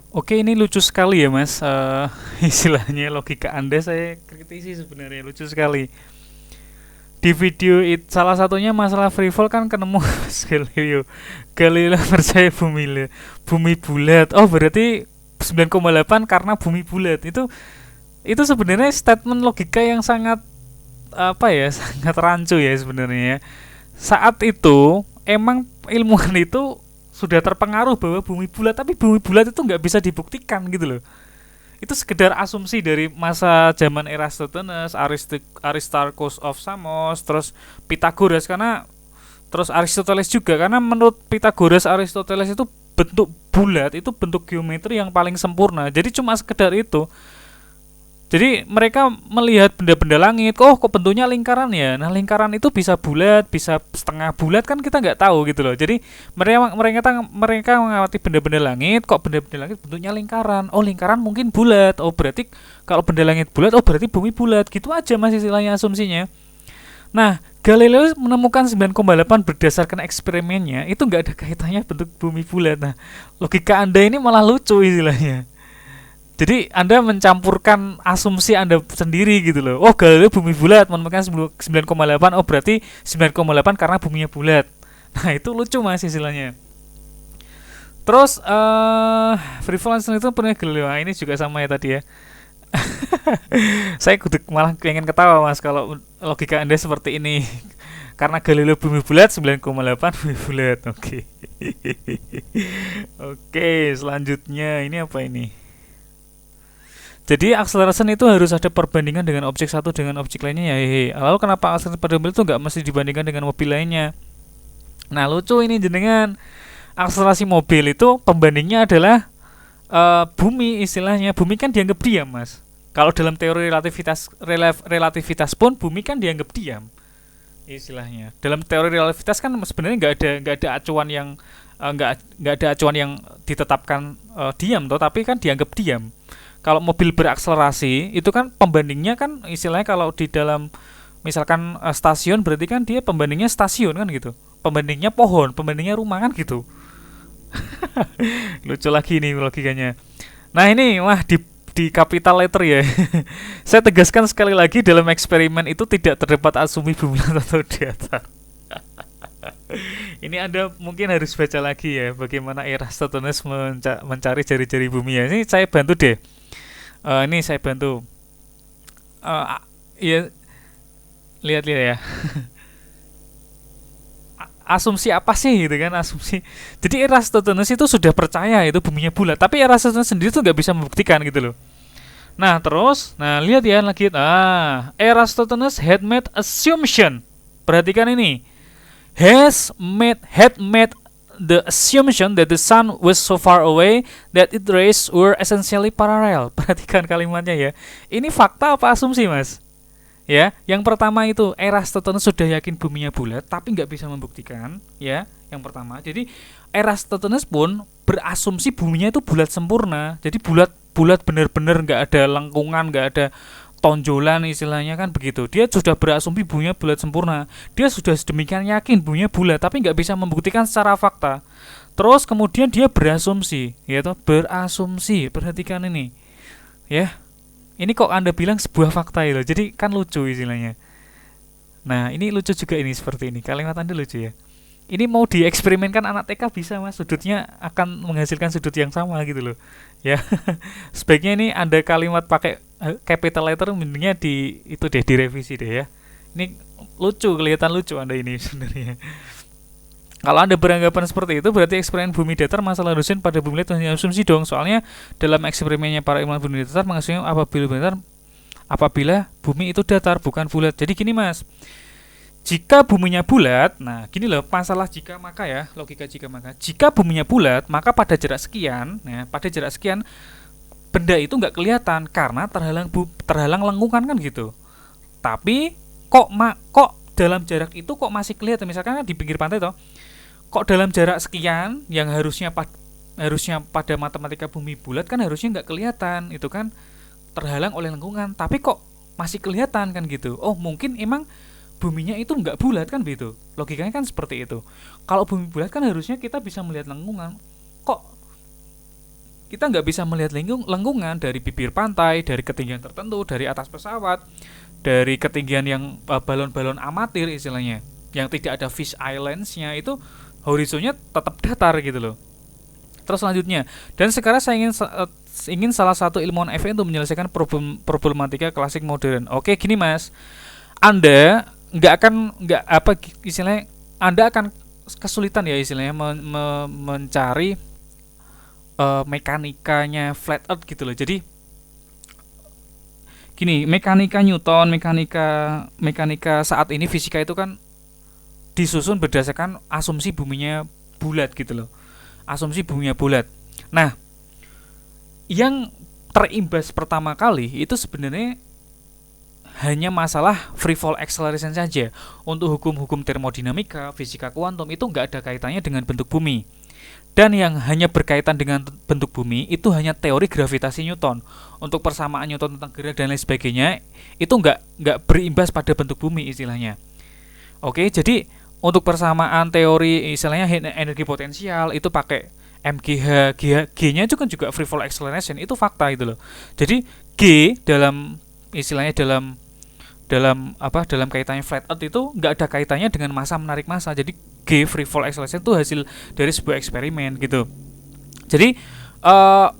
Oke, ini lucu sekali ya Mas. Istilahnya logika Anda saya kritisi sebenarnya lucu sekali. Di video salah satunya masalah free fall kan ketemu Mas Galileo. Galileo percaya bumi bulat. Oh, berarti 9,8 karena bumi bulat. Itu sebenarnya statement logika yang sangat apa ya, sangat rancu ya sebenarnya ya. Saat itu emang ilmuwan itu sudah terpengaruh bahwa bumi bulat, tapi bumi bulat itu nggak bisa dibuktikan gitu loh. Itu sekedar asumsi dari masa zaman Eratosthenes, Aristarchus of Samos, terus Pythagoras, karena terus Aristoteles juga, karena menurut Pythagoras, Aristoteles itu bentuk bulat itu bentuk geometri yang paling sempurna. Jadi cuma sekedar itu. Jadi mereka melihat benda-benda langit, oh kok bentuknya lingkaran ya. Nah lingkaran itu bisa bulat, bisa setengah bulat, kan kita nggak tahu gitu loh. Jadi mereka mengamati benda-benda langit, kok benda-benda langit bentuknya lingkaran. Oh lingkaran mungkin bulat. Oh berarti kalau benda langit bulat, oh berarti bumi bulat. Gitu aja masih istilahnya asumsinya. Nah Galileo menemukan 9,8 berdasarkan eksperimennya, itu nggak ada kaitannya bentuk bumi bulat. Nah logika Anda ini malah lucu istilahnya. Jadi Anda mencampurkan asumsi Anda sendiri gitu loh. Oh, Galileo bumi bulat, menemukan 9,8. Oh, berarti 9,8 karena buminya bulat. Nah, itu lucu Mas istilahnya. Terus free fall itu punya Galileo. Nah, ini juga sama ya tadi ya. Saya kudu malah pengen ketawa Mas kalau logika Anda seperti ini. Karena Galileo bumi bulat 9,8 bumi bulat. Oke. Oke, selanjutnya ini apa ini? Jadi acceleration itu harus ada perbandingan dengan objek satu dengan objek lainnya ya. Hehe. Lalu kenapa acceleration pada mobil itu nggak mesti dibandingkan dengan mobil lainnya? Nah lucu ini jenengan, akselerasi mobil itu pembandingnya adalah bumi istilahnya. Bumi kan dianggap diam mas. Kalau dalam teori relativitas pun bumi kan dianggap diam istilahnya. Dalam teori relativitas kan sebenarnya nggak ada acuan yang nggak ada acuan yang ditetapkan diam toh, tapi kan dianggap diam. Kalau mobil berakselerasi itu kan pembandingnya kan istilahnya kalau di dalam misalkan stasiun berarti kan dia pembandingnya stasiun kan gitu, pembandingnya pohon, pembandingnya rumah kan gitu. Lucu lagi nih logikanya. Nah ini wah di capital letter ya. Saya tegaskan sekali lagi, dalam eksperimen itu tidak terdapat asumsi bumi atau di atas. Ini Anda mungkin harus baca lagi ya bagaimana Eratosthenes mencari jari-jari bumi ya. Ini saya bantu deh. Ini saya bantu. Ya lihat-lihat ya. Asumsi apa sih gitu kan, asumsi. Jadi Eratosthenes itu sudah percaya itu buminya bulat, tapi Eratosthenes sendiri tuh nggak bisa membuktikan gitu loh. Nah terus, nah lihat ya lagi. Eratosthenes had made assumption. Perhatikan ini. Had made the assumption that the sun was so far away that its rays were essentially parallel. Perhatikan kalimatnya ya. Ini fakta apa asumsi mas? Ya, yang pertama itu Eratosthenes sudah yakin buminya bulat, tapi nggak bisa membuktikan. Ya, yang pertama. Jadi Eratosthenes pun berasumsi buminya itu bulat sempurna. Jadi bulat benar-benar nggak ada lengkungan, nggak ada tonjolan istilahnya kan begitu. Dia sudah berasumsi buminya bulat sempurna. Dia sudah sedemikian yakin buminya bulat, tapi nggak bisa membuktikan secara fakta. Terus kemudian dia berasumsi, yaitu berasumsi. Perhatikan ini, ya. Ini kok Anda bilang sebuah fakta itu. Jadi kan lucu istilahnya. Nah, ini lucu juga ini seperti ini. Kalimat Anda lucu ya. Ini mau dieksperimenkan anak TK bisa mas, sudutnya akan menghasilkan sudut yang sama gitu loh ya. Sebaiknya ini Anda kalimat pakai capital letter mendingnya di itu deh, direvisi deh ya. Ini lucu, kelihatan lucu Anda ini sebenarnya. Kalau Anda beranggapan seperti itu, berarti eksperimen bumi datar masalah dosen pada bumi datar hanya asumsi dong. Soalnya dalam eksperimennya para ilmuwan bumi datar mengasumsikan apabila bumi itu datar bukan bulat. Jadi gini mas, jika buminya bulat, nah gini loh masalah jika maka ya, logika jika maka. Jika buminya bulat, maka pada jarak sekian, nah pada jarak sekian benda itu nggak kelihatan karena terhalang lengkungan kan gitu. Tapi kok dalam jarak itu kok masih kelihatan, misalkan kan di pinggir pantai toh, kok dalam jarak sekian yang harusnya pada matematika bumi bulat kan harusnya nggak kelihatan, itu kan terhalang oleh lengkungan, tapi kok masih kelihatan kan gitu. Oh mungkin emang buminya itu nggak bulat kan begitu, logikanya kan seperti itu. Kalau bumi bulat kan harusnya kita bisa melihat lengkungan, kok kita nggak bisa melihat lengkungan dari bibir pantai, dari ketinggian tertentu, dari atas pesawat, dari ketinggian yang balon-balon amatir istilahnya, yang tidak ada fish islands-nya, itu horizonnya tetap datar gitu loh. Terus selanjutnya, dan sekarang saya ingin salah satu ilmuwan FE untuk menyelesaikan problematika klasik modern. Oke, gini Mas, Anda istilahnya, Anda akan kesulitan ya istilahnya mencari mekanikanya flat earth gitu loh. Jadi gini, mekanika Newton, mekanika saat ini fisika itu kan disusun berdasarkan asumsi buminya bulat gitu loh. Asumsi buminya bulat. Nah, yang terimbas pertama kali itu sebenarnya hanya masalah free fall acceleration saja. Untuk hukum-hukum termodinamika, fisika kuantum itu nggak ada kaitannya dengan bentuk bumi. Dan yang hanya berkaitan dengan bentuk bumi itu hanya teori gravitasi Newton. Untuk persamaan Newton tentang gerak dan lain sebagainya itu nggak berimbas pada bentuk bumi istilahnya. Oke, jadi untuk persamaan teori istilahnya energi potensial itu pakai MGH, G-nya itu kan juga free fall acceleration, itu fakta itu loh. Jadi G dalam istilahnya dalam kaitannya flat earth itu nggak ada kaitannya dengan massa menarik massa. Jadi G free fall acceleration itu hasil dari sebuah eksperimen gitu. Jadi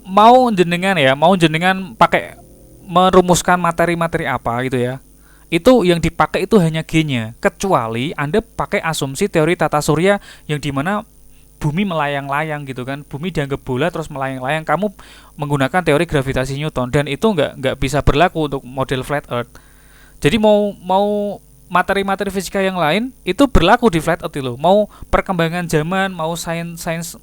mau jenengan pakai merumuskan materi-materi apa gitu ya, itu yang dipakai itu hanya G-nya, kecuali Anda pakai asumsi teori tata surya yang dimana bumi melayang-layang gitu kan, bumi dianggap bola terus melayang-layang, kamu menggunakan teori gravitasi Newton, dan itu nggak bisa berlaku untuk model flat earth. Jadi mau materi-materi fisika yang lain itu berlaku di flat earth loh. Mau perkembangan zaman, mau sains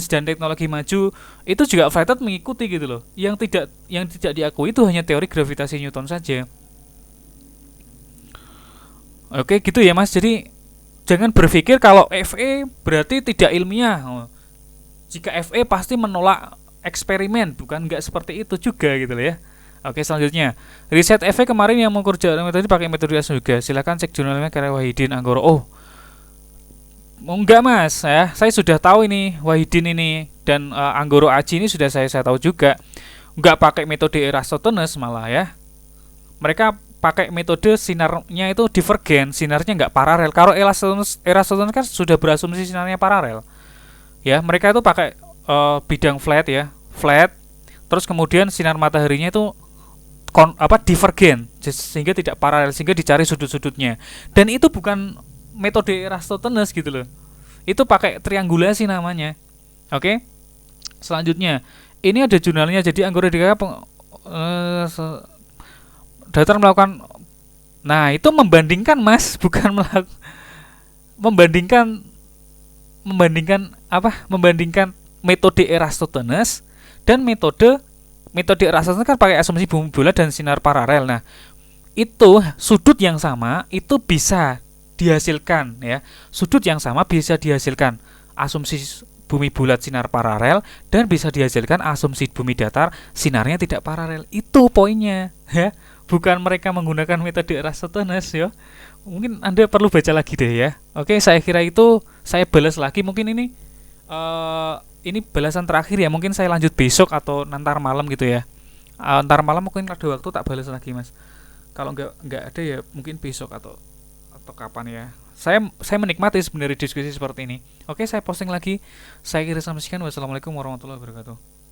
dan teknologi maju, itu juga flat earth mengikuti gitu loh. Yang tidak diakui itu hanya teori gravitasi Newton saja. Oke, gitu ya Mas. Jadi jangan berpikir kalau FE berarti tidak ilmiah. Jika FE pasti menolak eksperimen, nggak seperti itu juga gitu loh ya. Oke, selanjutnya riset FE kemarin yang mengukur jarak metode pakai metode AS juga. Silakan cek jurnalnya karya Wahidin Anggoro. Oh, enggak Mas, ya. Saya sudah tahu ini Wahidin ini dan Anggoro Aji ini sudah saya tahu juga. Enggak pakai metode Eratosthenes malah ya. Mereka pakai metode sinarnya itu divergen, sinarnya nggak paralel. Kalau Eratosthenes kan sudah berasumsi sinarnya paralel. Ya, mereka itu pakai bidang flat ya, flat. Terus kemudian sinar mataharinya itu divergen, sehingga tidak paralel, sehingga dicari sudut-sudutnya. Dan itu bukan metode Eratosthenes gitu loh. Itu pakai triangulasi namanya. Oke. Selanjutnya, ini ada jurnalnya. Jadi Anggoro DKK Datar melakukan, nah itu membandingkan Mas, bukan membandingkan metode Eratosthenes dan metode Eratosthenes kan pakai asumsi bumi bulat dan sinar paralel. Nah, itu sudut yang sama itu bisa dihasilkan ya. Sudut yang sama bisa dihasilkan asumsi bumi bulat sinar paralel dan bisa dihasilkan asumsi bumi datar sinarnya tidak paralel. Itu poinnya ya. Bukan mereka menggunakan metode Eratosthenes ya. Mungkin Anda perlu baca lagi deh ya. Oke, saya kira itu saya balas lagi. Mungkin ini balasan terakhir ya. Mungkin saya lanjut besok atau nanti malam gitu ya. Ntar malam mungkin ada waktu tak balas lagi Mas. Kalau nggak ada ya mungkin besok atau kapan ya. Saya menikmati sebenarnya diskusi seperti ini. Oke, saya posting lagi. Saya kira sampai sekian. Wassalamualaikum warahmatullahi wabarakatuh.